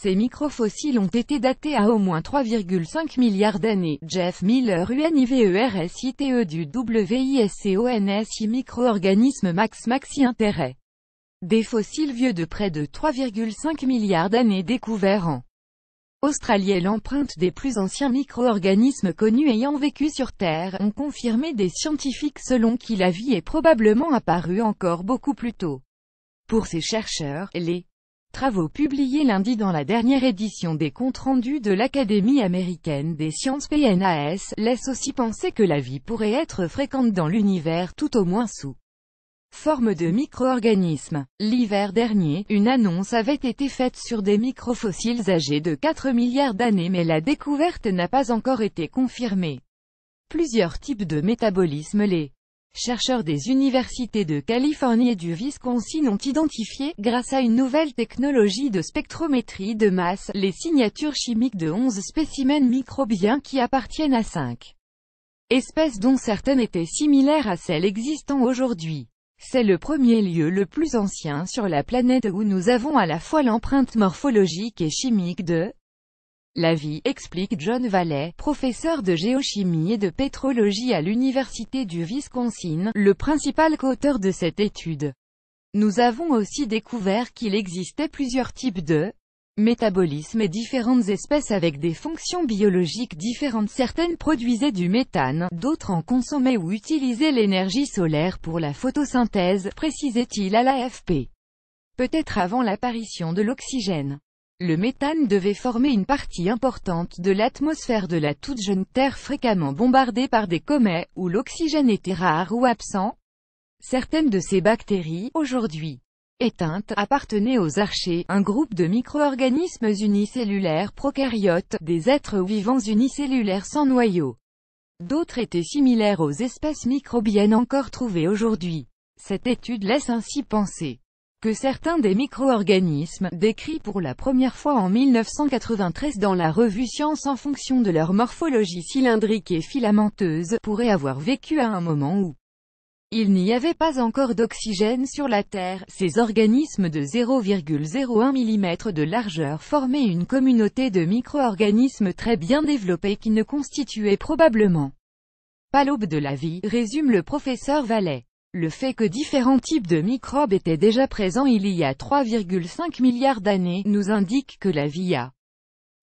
Ces microfossiles ont été datés à au moins 3,5 milliards d'années. Jeff Miller UNIVERSITE du WISCONSI Micro-organismes maxi intérêt. Des fossiles vieux de près de 3,5 milliards d'années découverts en Australie. L'empreinte des plus anciens micro-organismes connus ayant vécu sur Terre ont confirmé des scientifiques selon qui la vie est probablement apparue encore beaucoup plus tôt. Pour ces chercheurs, les travaux publiés lundi dans la dernière édition des comptes rendus de l'Académie américaine des sciences PNAS laissent aussi penser que la vie pourrait être fréquente dans l'univers, tout au moins sous forme de micro-organismes. L'hiver dernier, une annonce avait été faite sur des microfossiles âgés de 4 milliards d'années, mais la découverte n'a pas encore été confirmée. Plusieurs types de métabolisme. Les chercheurs des universités de Californie et du Wisconsin ont identifié, grâce à une nouvelle technologie de spectrométrie de masse, les signatures chimiques de 11 spécimens microbiens qui appartiennent à 5 espèces dont certaines étaient similaires à celles existant aujourd'hui. C'est le premier lieu le plus ancien sur la planète où nous avons à la fois l'empreinte morphologique et chimique de la vie, explique John Valley, professeur de géochimie et de pétrologie à l'université du Wisconsin, le principal coauteur de cette étude. Nous avons aussi découvert qu'il existait plusieurs types de métabolisme et différentes espèces avec des fonctions biologiques différentes. Certaines produisaient du méthane, d'autres en consommaient ou utilisaient l'énergie solaire pour la photosynthèse, précisait-il à l'AFP. Peut-être avant l'apparition de l'oxygène. Le méthane devait former une partie importante de l'atmosphère de la toute jeune Terre fréquemment bombardée par des comets, où l'oxygène était rare ou absent. Certaines de ces bactéries, aujourd'hui éteintes, appartenaient aux archées, un groupe de micro-organismes unicellulaires prokaryotes, des êtres vivants unicellulaires sans noyau. D'autres étaient similaires aux espèces microbiennes encore trouvées aujourd'hui. Cette étude laisse ainsi penser que certains des micro-organismes, décrits pour la première fois en 1993 dans la revue Science en fonction de leur morphologie cylindrique et filamenteuse, pourraient avoir vécu à un moment où il n'y avait pas encore d'oxygène sur la Terre. Ces organismes de 0,01 mm de largeur formaient une communauté de micro-organismes très bien développés qui ne constituaient probablement pas l'aube de la vie, résume le professeur Valley. Le fait que différents types de microbes étaient déjà présents il y a 3,5 milliards d'années, nous indique que la vie a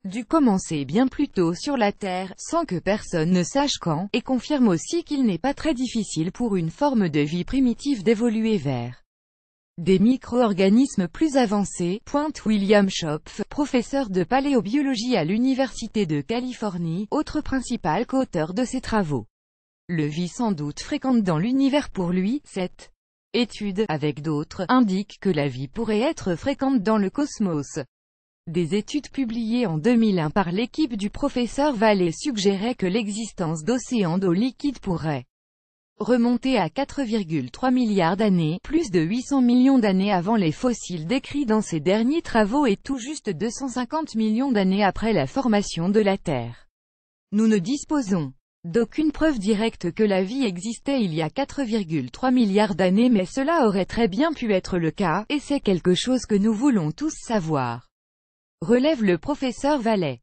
dû commencer bien plus tôt sur la Terre, sans que personne ne sache quand, et confirme aussi qu'il n'est pas très difficile pour une forme de vie primitive d'évoluer vers des micro-organismes plus avancés, pointe William Schopf, professeur de paléobiologie à l'Université de Californie, autre principal coauteur de ses travaux. Le vie sans doute fréquente dans l'univers pour lui. Cette étude, avec d'autres, indique que la vie pourrait être fréquente dans le cosmos. Des études publiées en 2001 par l'équipe du professeur Valley suggéraient que l'existence d'océans d'eau liquide pourrait remonter à 4,3 milliards d'années, plus de 800 millions d'années avant les fossiles décrits dans ces derniers travaux et tout juste 250 millions d'années après la formation de la Terre. Nous ne disposons d'aucune preuve directe que la vie existait il y a 4,3 milliards d'années, mais cela aurait très bien pu être le cas, et c'est quelque chose que nous voulons tous savoir, relève le professeur Valley.